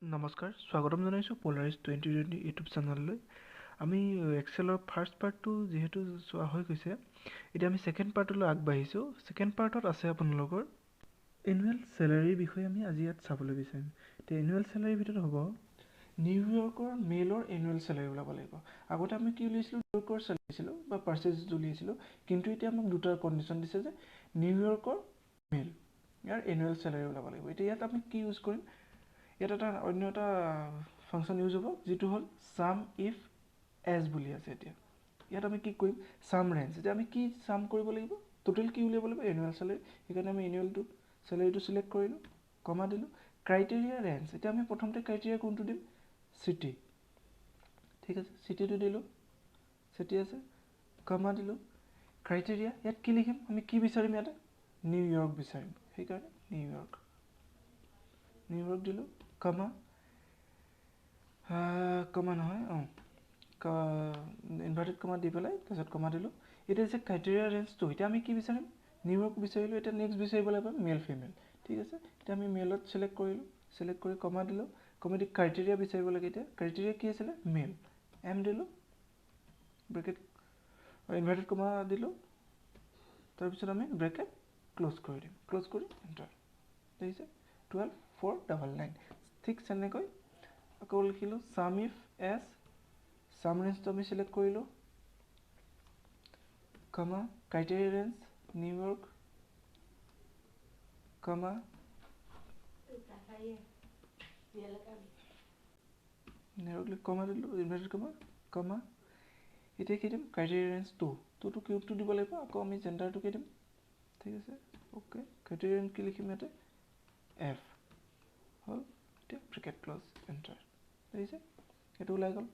নমস্কাৰ, স্বাগতম জনাইছোঁ পলাৰিছ 2020 ইউটিউব চেনেললৈ। আমি এক্সেলৰ ফাৰ্ষ্ট পাৰ্টটো যিহেতু চোৱা হৈ গৈছে, এতিয়া আমি ছেকেণ্ড পাৰ্টলৈ আগবাঢ়িছোঁ। ছেকেণ্ড পাৰ্টত আছে আপোনালোকৰ এনুৱেল চেলাৰীৰ বিষয়ে আমি আজি ইয়াত চাবলৈ বিচাৰিম। এতিয়া এনুৱেল চেলাৰীৰ ভিতৰত হ'ব নিউয়ৰ্কৰ মেলৰ এনুৱেল চেলাৰী ওলাব লাগিব। আগতে আমি কি উলিয়াইছিলোঁ, নিউয়ৰ্কৰ চেলাৰী বা পাৰ্চেজ উলিয়াইছিলোঁ, কিন্তু এতিয়া আমাক দুটা কণ্ডিশ্যন দিছে যে নিউয়ৰ্কৰ মেল ইয়াৰ এনুৱেল চেলাৰী ওলাব লাগিব। এতিয়া ইয়াত আমি কি ইউজ কৰিম, ইয়াত অন্য এটা ফাংচন ইউজ হ'ব, যিটো হ'ল চাম ইফ এজ বুলি আছে। এতিয়া ইয়াত আমি কি কৰিম, চাম ৰেঞ্জ। এতিয়া আমি কি চাম কৰিব লাগিব, টোটেল কি উলিয়াব লাগিব, এনুৱেল চেলাৰী। সেইকাৰণে আমি এনুৱেলটো চেলাৰীটো চিলেক্ট কৰিলোঁ, কমা দিলোঁ। ক্ৰাইটেৰিয়া ৰেঞ্জ, এতিয়া আমি প্ৰথমতে ক্ৰাইটেৰিয়া কোনটো দিম, চিটি। ঠিক আছে, চিটিটো দিলোঁ, চিটি আছে, কমা দিলোঁ। ক্ৰাইটেৰিয়া ইয়াত কি লিখিম, আমি কি বিচাৰিম, ইয়াতে নিউয়ৰ্ক বিচাৰিম, সেইকাৰণে নিউয়ৰ্ক দিলোঁ, কমা নহয় ইনভাৰ্টেড কমা দি পেলাই তাৰপিছত কমা দিলোঁ। এতিয়া হৈছে ক্ৰাইটেৰিয়া ৰেঞ্জটো। এতিয়া আমি কি বিচাৰিম, নিউয়ৰ্ক বিচাৰিলোঁ। এতিয়া নেক্সট বিচাৰিব লাগিব মেল ফিমেল। ঠিক আছে, এতিয়া আমি মেলত চিলেক্ট কৰিলোঁ, চিলেক্ট কৰি কমা দিলোঁ, কমা দি ক্ৰাইটেৰিয়া বিচাৰিব লাগে। এতিয়া ক্ৰাইটেৰিয়া কি আছিলে, মেল, এম দিলোঁ, ব্ৰেকেট ইনভাৰ্টেড কমা দিলোঁ, তাৰপিছত আমি ব্ৰেকেট ক্ল'জ কৰি দিম, ক্ল'জ কৰি এণ্টাৰ। দেখিছে 12,499। ঠিক তেনেকৈ আকৌ লিখিলোঁ চাম ইফ এছ, চাম ৰেঞ্জটো আমি চিলেক্ট কৰিলোঁ, কমা ক্ৰাইটেৰিয়া ৰেঞ্জ নিউয়ৰ্ক, কমা নিউয়ৰ্ক কমা দিলোঁ, ইনভাৰ্টেড কমা, কমা। এতিয়া কি দিম, ক্ৰাইটেৰিয়া ৰেঞ্জ টুটো কিউবটো দিব লাগিব, আকৌ আমি জেণ্ডাৰটো কি দিম। ঠিক আছে, অ'কে। ক্ৰাইটেৰিয়া ৰেঞ্জ কি লিখিম, ইয়াতে এফ হ'ল। এতিয়া ব্ৰেকেট ক্ল'জ এণ্টাৰ। দেখিছে এইটো ওলাই গ'ল,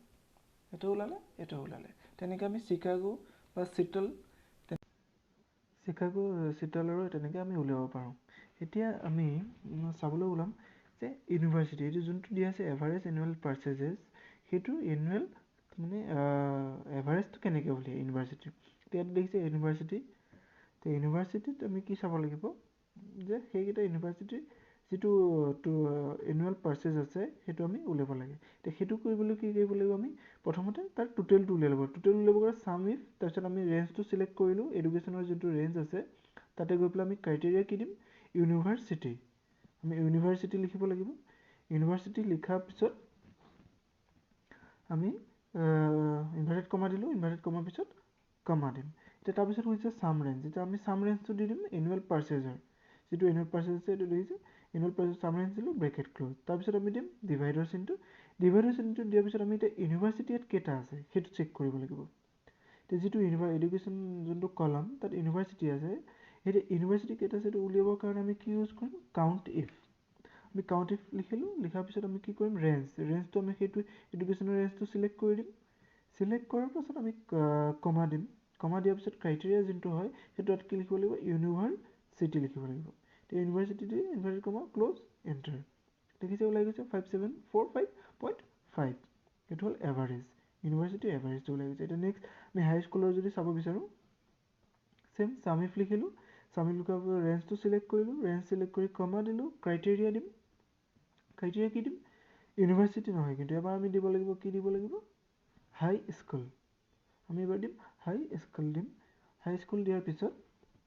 এইটো ওলালে, এইটো ওলালে। তেনেকৈ আমি চিকাগো বা চিটলৰো তেনেকৈ আমি উলিয়াব পাৰোঁ। এতিয়া আমি চাবলৈ ওলাম যে ইউনিভাৰ্চিটি, এইটো যোনটো দিয়া আছে এভাৰেজ এনুৱেল পাৰ্চেজেছ, সেইটো এনুৱেল মানে এভাৰেজটো কেনেকৈ উলিয়াই ইউনিভাৰ্চিটিৰ। ইয়াত দেখিছে ইউনিভাৰ্চিটি, তো ইউনিভাৰ্চিটিত আমি কি চাব লাগিব যে সেইকেইটা ইউনিভাৰ্চিটিৰ যিটো এনুৱেল পাৰ্চেজ আছে সেইটো আমি উলিয়াব লাগে। এতিয়া সেইটো কৰিবলৈ কি কৰিব লাগিব, আমি প্ৰথমতে তাৰ টোটেলটো উলিয়াই ল'ব। টোটেল উলিয়াব গ'লে চাম ইফ, তাৰপিছত আমি ৰেঞ্জটো চিলেক্ট কৰিলোঁ, এডুকেশ্যনৰ যোনটো ৰেঞ্জ আছে তাতে গৈ পেলাই আমি ক্ৰাইটেৰিয়া কি দিম, ইউনিভাৰ্চিটি। আমি ইউনিভাৰ্চিটি লিখিব লাগিব। ইউনিভাৰ্চিটি লিখাৰ পিছত আমি ইনভাৰ্টেড কমা দিলোঁ, ইনভাৰ্টেড কমাৰ পিছত কমা দিম। এতিয়া তাৰপিছত হৈছে চাম ৰেঞ্জ। এতিয়া আমি চাম ৰেঞ্জটো দি দিম এনুৱেল পাৰ্চেজৰ, যিটো এনুৱেল পাৰ্চেজ আছে এইটো দেখিছে, এনুৱেল পাৰ্চেজ চাম ৰেঞ্জ দিলোঁ, ব্ৰেকেট ক্ল'জ। তাৰপিছত আমি দিম ডিভাইডৰ চিনটো। ডিভাইডৰ চিনটো দিয়াৰ পিছত আমি এতিয়া ইউনিভাৰ্চিটি ইয়াত কেইটা আছে সেইটো চেক কৰিব লাগিব। এতিয়া যিটো এডুকেশ্যন যোনটো কলম তাত ইউনিভাৰ্চিটি আছে, এতিয়া ইউনিভাৰ্চিটি কেইটা আছে সেইটো উলিয়াবৰ কাৰণে আমি কি ইউজ কৰিম, কাউণ্ট ইফ। আমি কাউণ্ট ইফ লিখিলোঁ, লিখাৰ পিছত আমি কি কৰিম, ৰেঞ্জটো আমি সেইটো এডুকেশ্যনৰ ৰেঞ্জটো চিলেক্ট কৰি দিম। চিলেক্ট কৰাৰ পাছত আমি কমা দিম। কমা দিয়াৰ পিছত ক্ৰাইটেৰিয়া যোনটো হয় সেইটো তাত কি লিখিব লাগিব, ইউনিভাৰ্চিটি লিখিব লাগিব। এতিয়া ইউনিভাৰ্চিটি দি ইনভাৰ্টেড কমা ক্ল'জ এণ্টাৰ। দেখিছে ওলাই গৈছে 5745.5। এইটো হ'ল এভাৰেজ, ইউনিভাৰ্চিটিৰ এভাৰেজটো ওলাই গৈছে। এতিয়া নেক্সট আমি হাইস্কুলৰ যদি চাব বিচাৰোঁ, চেম চাম ইফ লিখিলোঁ, চাম ইফ লিখাৰ পিছত ৰেঞ্জটো চিলেক্ট কৰিলোঁ, ৰেঞ্জ চিলেক্ট কৰি কমা দিলোঁ, ক্ৰাইটেৰিয়া দিম। ক্ৰাইটেৰিয়া কি দিম, ইউনিভাৰ্চিটি নহয় কিন্তু এবাৰ আমি দিব লাগিব, কি দিব লাগিব, হাই স্কুল। আমি এবাৰ দিম হাই স্কুল দিম। হাই স্কুল দিয়াৰ পিছত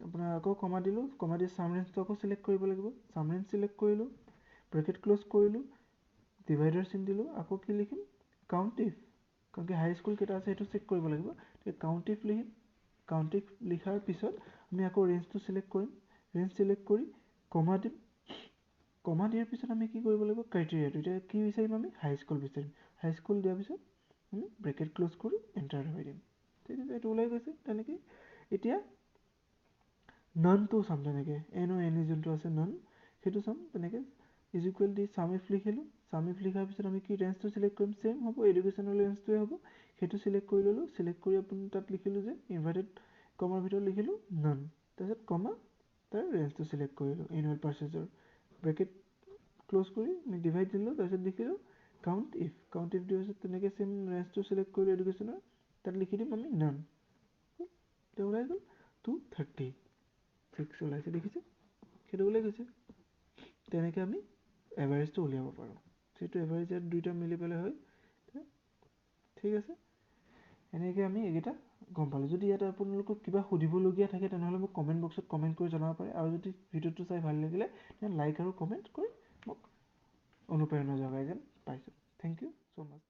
আপোনাৰ আকৌ কমা দিলোঁ, কমা দি চাম ৰেঞ্জটো আকৌ চিলেক্ট কৰিব লাগিব। চাম ৰেঞ্জ চিলেক্ট কৰিলোঁ, ব্ৰেকেট ক্ল'জ কৰিলোঁ, ডিভাইডাৰ চিন দিলোঁ, আকৌ কি লিখিম, কাউণ্ট ইফ। কাৰণ কি হাই স্কুল কেইটা আছে সেইটো চেক কৰিব লাগিব। কাউণ্ট ইফ লিখিম। কাউণ্ট ইফ লিখাৰ পিছত আমি আকৌ ৰেঞ্জটো চিলেক্ট কৰিম, ৰেঞ্জ চিলেক্ট কৰি কমা দিম। কমা দিয়াৰ পিছত আমি কি কৰিব লাগিব, ক্ৰাইটেৰিয়াটো এতিয়া কি বিচাৰিম, আমি হাই স্কুল বিচাৰিম। হাই স্কুল দিয়াৰ পিছত আমি ব্ৰেকেট ক্ল'জ কৰি এণ্টাৰ ধৰি দিম। ঠিক আছে, এইটো ওলাই গৈছে তেনেকৈ। এতিয়া ননটো চাম, তেনেকৈ এন যোনটো আছে নন সেইটো চাম। তেনেকৈ ইজ ইকুৱেল দি চাম ইফ লিখিলোঁ। চাম ইফ লিখাৰ পিছত আমি কি ৰেঞ্জটো চিলেক্ট কৰিম, চেম হ'ব, এডুকেশ্যনৰ ৰেঞ্জটোৱে হ'ব। সেইটো চিলেক্ট কৰি ল'লোঁ, চিলেক্ট কৰি আপুনি তাত লিখিলোঁ যে ইনভাৰ্টেড কমাৰ ভিতৰত লিখিলোঁ নন, তাৰপিছত কমা তাৰ ৰেঞ্জটো চিলেক্ট কৰিলোঁ এনুৱেল পাৰ্চেজৰ, ব্ৰেকেট ক্ল'জ কৰি আমি ডিভাইড দিলোঁ, তাৰপিছত লিখিলোঁ কাউণ্ট ইফ। কাউণ্ট ইফ দিয়াৰ পিছত তেনেকৈ চেম ৰেঞ্জটো চিলেক্ট কৰিলোঁ এডুকেশ্যনৰ, তাত লিখি দিম আমি নন। এতিয়া ওলাই গ'ল 236 ওলাইছে, দেখিছে সেইটো ওলাই গৈছে। তেনেকৈ আমি এভাৰেজটো উলিয়াব পাৰোঁ। যিটো এভাৰেজ ইয়াত দুইটা মিলি পেলাই হয়। ঠিক আছে, এনেকৈ আমি এইকেইটা গম পালোঁ। যদি ইয়াত আপোনালোকক কিবা সুধিবলগীয়া থাকে তেনেহ'লে মোক কমেণ্ট বক্সত কমেণ্ট কৰি জনাব পাৰে, আৰু যদি ভিডিঅ'টো চাই ভাল লাগিলে তেনে লাইক আৰু কমেণ্ট কৰি মোক অনুপ্ৰেৰণা জগাই যেন পাইছোঁ। Thank you so' much.